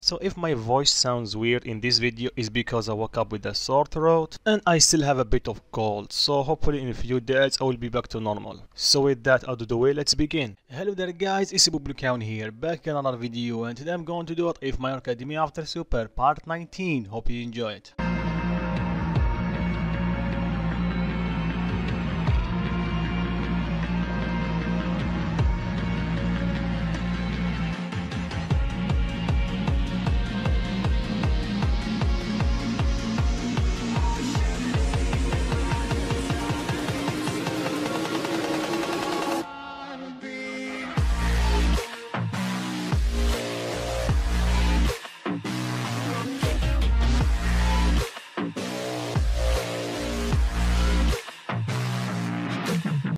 So if my voice sounds weird in this video is because I woke up with a sore throat and I still have a bit of cold, so hopefully in a few days I will be back to normal. So with that out of the way, let's begin. Hello there guys, it's Publican here, back in another video, and today I'm going to do it if My Hero Academia After Super part 19. Hope you enjoy it.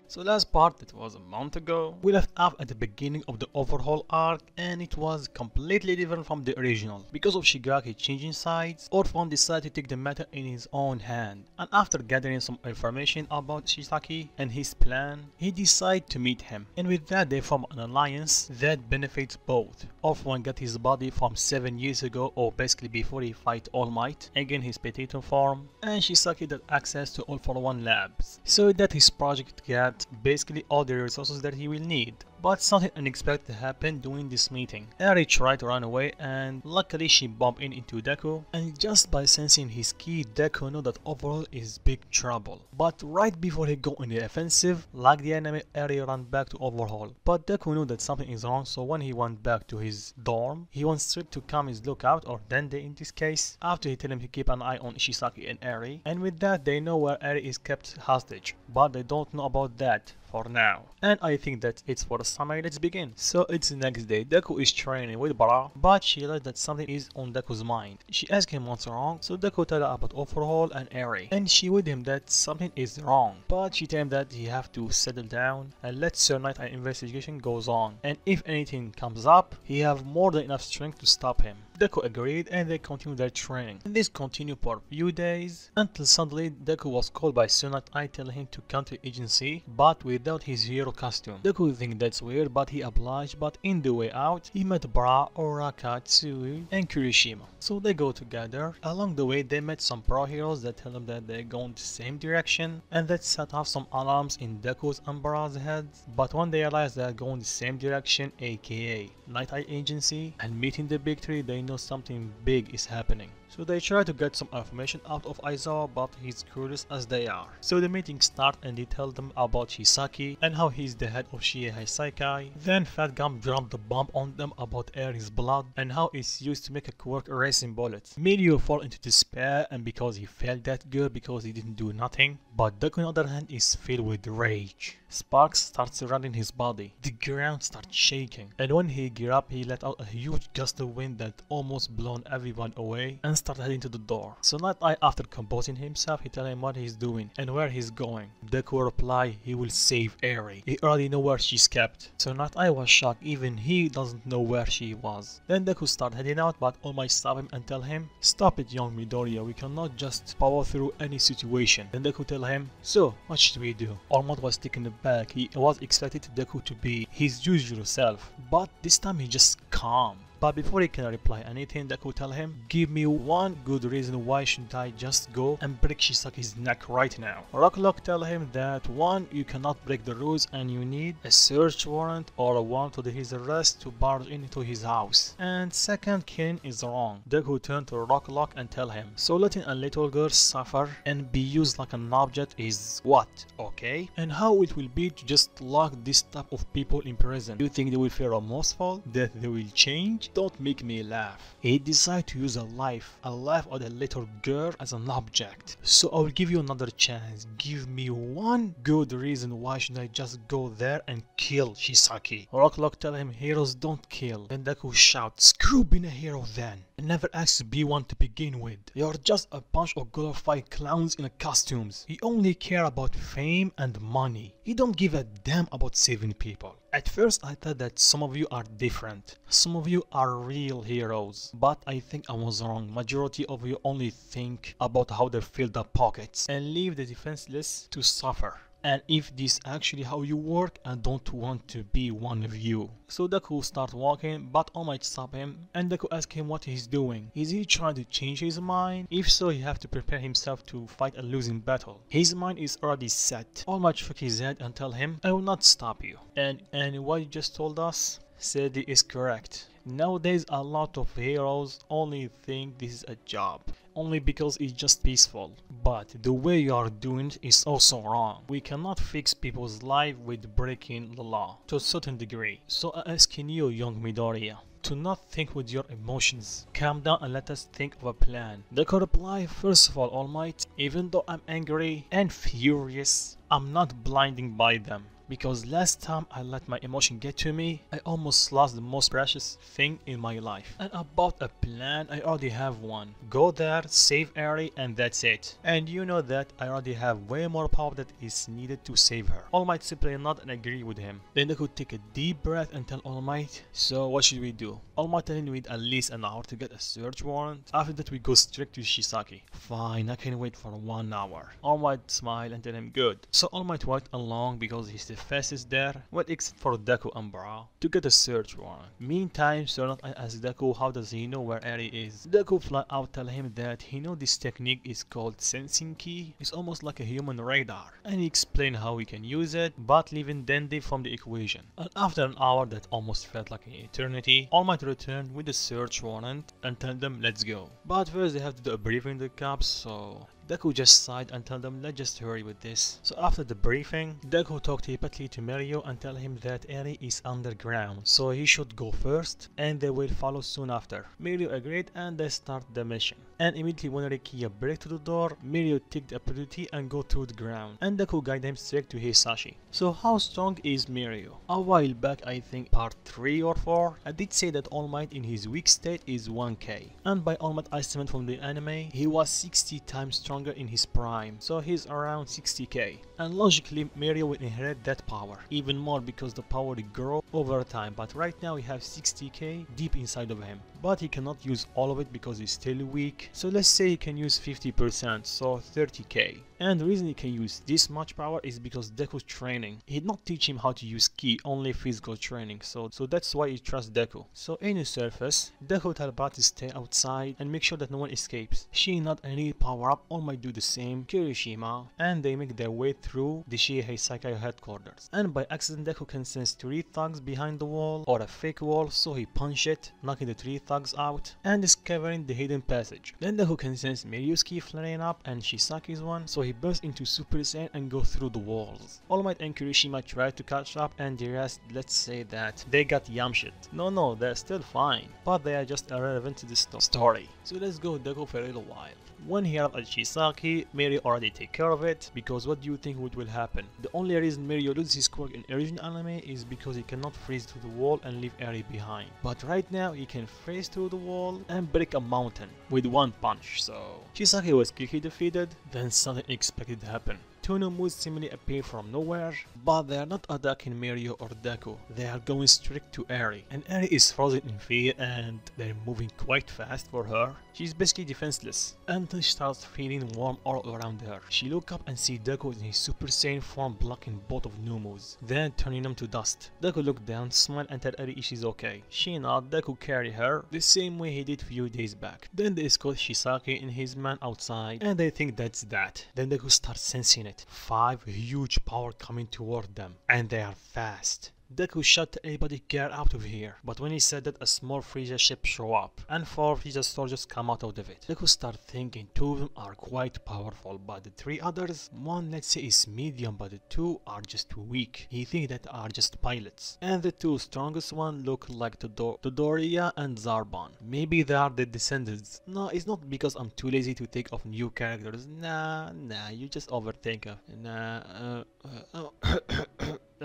So last part, that was a month ago, we left off at the beginning of the overhaul arc, and it was completely different from the original because of Shigaki changing sides. Orphan decided to take the matter in his own hand, and after gathering some information about Shisaki and his plan, he decided to meet him, and with that they form an alliance that benefits both. Orphan got his body from 7 years ago, or basically before he fight All Might, again his potato form, and Shisaki got access to All for One labs, so that his project got basically all the resources that he will need. But something unexpected happened during this meeting. Eri tried to run away, and luckily she bumped into Deku, and just by sensing his ki, Deku knew that overall is big trouble. But right before he go in the offensive, like the anime, Eri ran back to overhaul. But Deku knew that something is wrong, so when he went back to his dorm, he wants Strip to come his lookout, or Dende in this case, after he tell him to keep an eye on Shisaki and Eri. And with that they know where Eri is kept hostage, but they don't know about that for now. And I think that it's for the summary. Let's begin. So it's the next day. Deku is training with Bra, but she realized that something is on Deku's mind. She asks him what's wrong, so Deku tells her about overhaul and Eri, and she with him that something is wrong, but she tells him that he have to settle down and let Sir Night Eye investigation goes on, and if anything comes up, he have more than enough strength to stop him. Deku agreed, and they continued their training. And this continued for a few days, until suddenly Deku was called by Sir Night Eye telling him to come to agency, but without his hero costume. Deku think that's weird, but he obliged, but in the way out, he met Bra, Oraka, Tsui, and Kirishima. So they go together. Along the way, they met some pro heroes that tell them that they're going the same direction, and that set off some alarms in Deku's and Bra's heads. But when they realize they're going the same direction, aka Night Eye Agency, and meeting the big three, they know something big is happening. So they try to get some information out of Aizawa, but he's curious as they are. So the meeting starts, and they tell them about Shisaki and how he's the head of Shiehai Saikai. Then Fat Gum dropped the bomb on them about Eri's blood and how it's used to make a quirk erasing bullets. Mirio fall into despair, and because he felt that good because he didn't do nothing. But Deku on the other hand is filled with rage. Sparks start surrounding his body. The ground starts shaking, and when he gear up, he let out a huge gust of wind that almost blown everyone away and started heading to the door. So Night Eye, after composing himself, he tells him what he's doing and where he's going. Deku reply he will save Eri. He already know where she's kept. So Night Eye was shocked, even he doesn't know where she was. Then Deku start heading out, but All Might stop him and tell him, "Stop it, young Midoriya, we cannot just power through any situation." Then Deku tell him, "So what should we do?" All Might was taken aback. He was expected Deku to be his usual self, but this time he just calm. But before he can reply anything, Deku tell him, "Give me one good reason why should I just go and break Shisaki's neck right now." Rocklock tell him that one, you cannot break the rules and you need a search warrant or a warrant to his arrest to barge into his house. And second, killing is wrong. Deku turn to Rocklock and tell him, "So letting a little girl suffer and be used like an object is what, okay? And how it will be to just lock this type of people in prison? You think they will feel remorseful? That they will change? Don't make me laugh." He decided to use a life of a little girl as an object. "So I will give you another chance. Give me one good reason why should I just go there and kill Shisaki." Rocklock tell him, "Heroes don't kill." Then Deku shouts, "Screw being a hero then. I never asked to be one to begin with. You're just a bunch of glorified clowns in costumes. You only care about fame and money. You don't give a damn about saving people." At first I thought that some of you are different. Some of you are real heroes. But I think I was wrong. Majority of you only think about how they fill their pockets and leave the defenseless to suffer. And if this actually how you work, I don't want to be one of you. So Deku start walking, but All Might stop him, and Deku ask him what he's doing. Is he trying to change his mind? If so, he have to prepare himself to fight a losing battle. His mind is already set. All Might shook his head and tell him, I will not stop you. And what you just told us, said is correct. Nowadays a lot of heroes only think this is a job, only because it's just peaceful. But the way you are doing it is also wrong. We cannot fix people's life with breaking the law to a certain degree. So I'm asking you, young Midoriya, to not think with your emotions. Calm down and let us think of a plan. Deku reply, first of all Might, even though I'm angry and furious, I'm not blinding by them. Because last time I let my emotion get to me, I almost lost the most precious thing in my life. And about a plan, I already have one. Go there, save Eri, and that's it. And you know that I already have way more power that is needed to save her. All Might simply nod and agree with him. Then they could take a deep breath and tell All Might, so what should we do? All Might tell him we need at least an hour to get a search warrant. After that we go straight to Shisaki. Fine, I can wait for 1 hour. All Might smile and tell him good. So All Might wait along because he's the fastest there, well except for Deku and Bra, to get a search warrant. Meantime, Sernat asks Deku how does he know where Eri is. Deku flat out tell him that he know this technique is called sensing key. It's almost like a human radar, and he explained how we can use it, but leaving Dende from the equation. And after an hour that almost felt like an eternity, All Might returned with the search warrant and tell them let's go. But first they have to do a briefing in the cops, so Deku just sighed and told them let's just hurry with this. So after the briefing, Deku talked telepathically to Mirio and tell him that Eri is underground, so he should go first and they will follow soon after. Mirio agreed and they start the mission. And immediately when Rikiya break to the door, Mirio take the opportunity and go through the ground, and Deku guide him straight to Hisashi. So how strong is Mirio? A while back, I think part 3 or 4, I did say that All Might in his weak state is 1k, and by All Might estimate from the anime, he was 60 times stronger in his prime, so he's around 60k. And logically, Mirio will inherit that power, even more because the power will grow over time, but right now we have 60k deep inside of him. But he cannot use all of it because he's still weak, so let's say he can use 50%, so 30k. And the reason he can use this much power is because Deku's training. He did not teach him how to use ki, only physical training, so that's why he trusts Deku. So in the surface, Deku tells Bart to stay outside and make sure that no one escapes. She not any power up, All Might do the same, Kirishima, and they make their way through the Shihei Sakai headquarters. And by accident Deku can sense 3 thugs behind the wall, or a fake wall, so he punch it, knocking the 3 thugs out, and discovering the hidden passage. Then Deku can sense Mirio's ki flaring up and Shisaki's one, so he bursts into Super Saiyan and goes through the walls. All Might and Kirishima try to catch up, and the rest, let's say that they got yamshit. No, they're still fine, but they are just irrelevant to the story. So let's go Deku for a little while. When he arrived at Shisaki, Mirio already take care of it, because what do you think will happen? The only reason Mirio loses his quirk in original anime is because he cannot freeze through the wall and leave Eri behind. But right now he can freeze through the wall and break a mountain with 1 punch, so Shisaki was quickly defeated. Then something unexpected happened. 2 new moves seemingly appear from nowhere, but they are not attacking Mirio or Deku. They are going straight to Eri, and Eri is frozen in fear and they're moving quite fast for her. She's basically defenseless until she starts feeling warm all around her. She looks up and sees Deku in his Super Saiyan form blocking both of new moves, then turning them to dust. Deku looked down, smiled and tell Eri she's okay. She nodded. Deku carry her the same way he did few days back. Then they escort Shisaki and his man outside, and they think that's that. Then Deku starts sensing it. 5 huge power coming toward them, and they are fast. Deku shot everybody get out of here, but when he said that, a small Frieza ship show up, and 4 Frieza soldiers come out of it. Deku start thinking 2 of them are quite powerful, but the 3 others, one let's say is medium, but the 2 are just weak. He thinks that are just pilots, and the 2 strongest one look like Todoriya and Zarbon. Maybe they are the descendants. No, it's not because I'm too lazy to think of new characters. Nah, you just overthink it.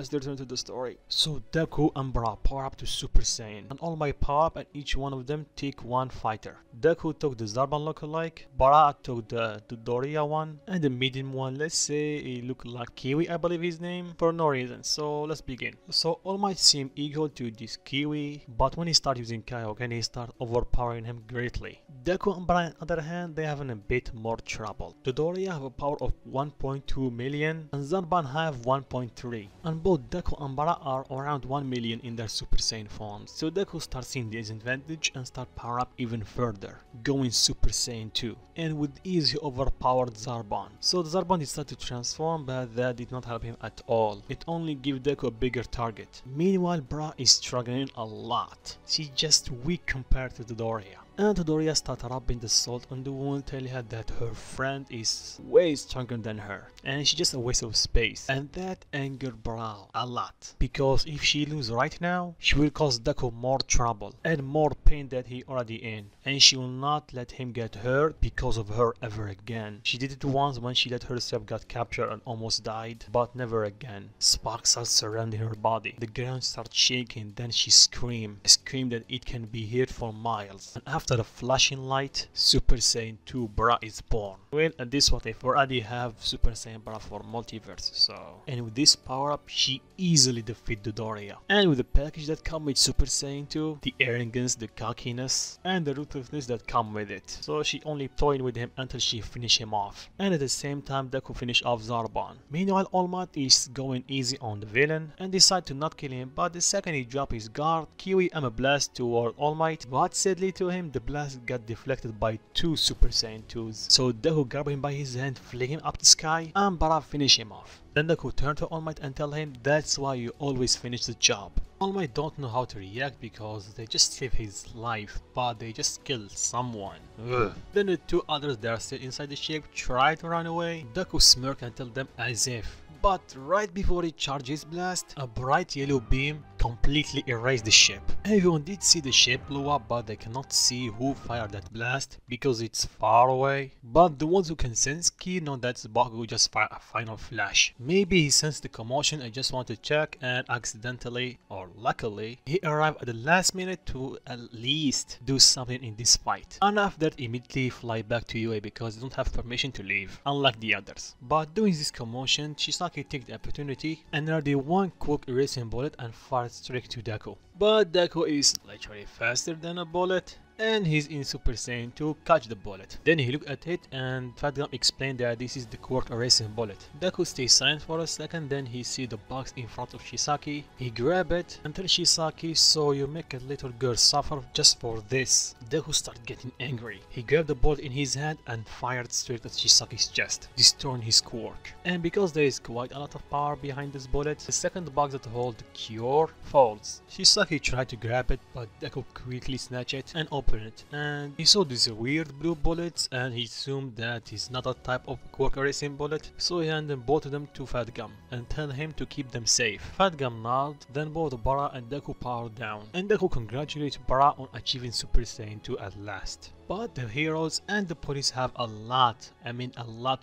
let's return to the story. So Deku and Bra power up to Super Saiyan, and All Might power up, and each one of them take one fighter. Deku took the Zarban lookalike, Bra took the Doria one, and the medium one, let's say he looked like Kiwi, I believe his name, for no reason. So let's begin. So All Might seemed equal to this Kiwi, but when he started using Kaioken, he started overpowering him greatly. Deku and Bra, on the other hand, they have a bit more trouble. The Doria have a power of 1.2 million, and Zarban have 1.3, and both Deku and Bra are around 1 million in their Super Saiyan forms. So Deku starts seeing the disadvantage and start power up even further, going Super Saiyan 2, and with ease he overpowered Zarban. So the Zarban decided to transform, but that did not help him at all. It only gave Deku a bigger target. Meanwhile, Bra is struggling a lot. She's just weak compared to the Doria. And Doria started rubbing the salt on the wound, telling her that her friend is way stronger than her, and she's just a waste of space. And that angered Bra a lot, because if she loses right now, she will cause Deku more trouble and more pain that he already in, and she will not let him get hurt because of her ever again. She did it once when she let herself get captured and almost died, but never again. Sparks are surrounding her body. The ground starts shaking, then she screamed that it can be heard for miles. And after the flashing light, Super Saiyan 2 Bra is born. Well, and this what if we already have Super Saiyan Bra for multiverse, so. And with this power up, she easily defeat the Doria. And with the package that come with Super Saiyan 2, the arrogance, the cockiness, and the ruthlessness that come with it. So she only toyed with him until she finished him off. And at the same time, Deku finished off Zarban. Meanwhile, All Might is going easy on the villain and decide to not kill him, but the second he dropped his guard, Kiwi aimed a blast toward All Might, but sadly to him, the blast got deflected by two Super Saiyan 2s. So Deku grabbed him by his hand, fling him up the sky, and Bra finish him off. Then Deku turned to All Might and tell him that's why you always finish the job. All Might don't know how to react because they just saved his life, but they just killed someone. Ugh. Then the two others that are still inside the ship try to run away. Deku smirked and told them as if. But right before he charged his blast, a bright yellow beam completely erased the ship. Everyone did see the ship blow up, but they cannot see who fired that blast because it's far away. But the ones who can sense Ki know that Bakugo just fired a final flash. Maybe he sensed the commotion and just wanted to check, and accidentally or luckily he arrived at the last minute to at least do something in this fight. And after that immediately fly back to UA because they don't have permission to leave, unlike the others. But doing this commotion, Chisaki took the opportunity and already one quick erasing bullet and fired straight to Deku. But Deku is literally faster than a bullet, and he's in Super Saiyan to catch the bullet. Then he looked at it and Fat Gum explained that this is the quirk erasing bullet. Deku stays silent for a second, then he see the box in front of Shisaki. He grab it and tells Shisaki, so you make a little girl suffer just for this. Deku started getting angry. He grabbed the bullet in his hand and fired straight at Shisaki's chest, destroying his quirk. And because there is quite a lot of power behind this bullet, the second box that holds the cure falls. Shisaki tried to grab it, but Deku quickly snatched it and opened it, and he saw these weird blue bullets and he assumed that it's not a type of quirk erasing bullet, so he handed both of them to Fat Gum and told him to keep them safe. Fat Gum nodded, then both Bra and Deku powered down, and Deku congratulated Bra on achieving Super Saiyan 2 at last. But the heroes and the police have a lot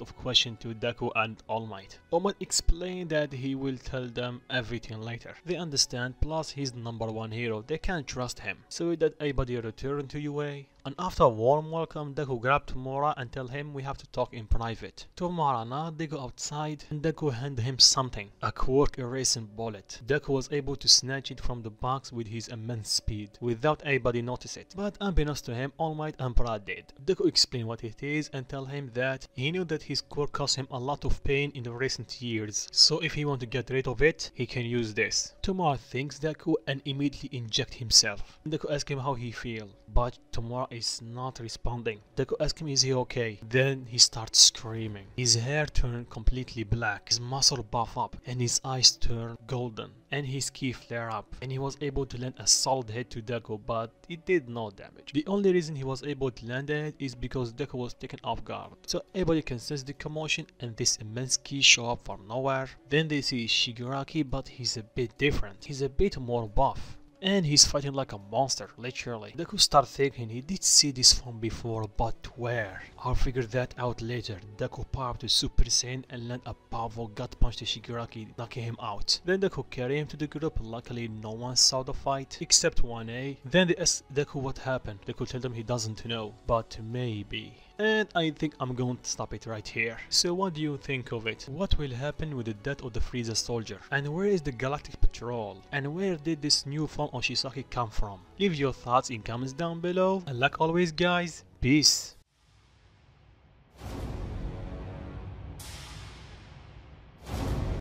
of questions to Deku and All Might. All Might explained that he will tell them everything later. They understand, plus he's the #1 hero, they can't trust him. So with that, everybody returned to UA. And after a warm welcome, Deku grabbed Tomura and tell him we have to talk in private. Tomura nod, they go outside and Deku handed him something, a quirk erasing bullet. Deku was able to snatch it from the box with his immense speed, without anybody notice it. But unbeknownst to him, All Might and Bra did. Deku explained what it is and tell him that he knew that his quirk caused him a lot of pain in the recent years, so if he want to get rid of it, he can use this. Tomura thanks Deku and immediately inject himself. Deku asks him how he feel, but Tomura is not responding. Deku asks him is he okay, then he starts screaming. His hair turned completely black, his muscle buff up, and his eyes turn golden, and his ki flare up, and he was able to land a solid hit to Deku, but it did no damage. The only reason he was able to land it is because Deku was taken off guard, so everybody can sense the commotion and this immense ki show up from nowhere. Then they see Shigaraki, but he's a bit different, he's a bit more buff. and he's fighting like a monster, literally. Deku start thinking he did see this form before, but where? I'll figure that out later. Deku power up to Super Saiyan and land a powerful gut punch to Shigaraki, knocking him out. Then Deku carry him to the group. Luckily no one saw the fight except 1A. Then they ask Deku what happened. Deku tells them he doesn't know, but maybe. And I think I'm going to stop it right here. So what do you think of it? What will happen with the death of the Frieza soldier? And where is the Galactic Patrol? And where did this new form of Shisaki come from? Leave your thoughts in comments down below. And like always guys, peace.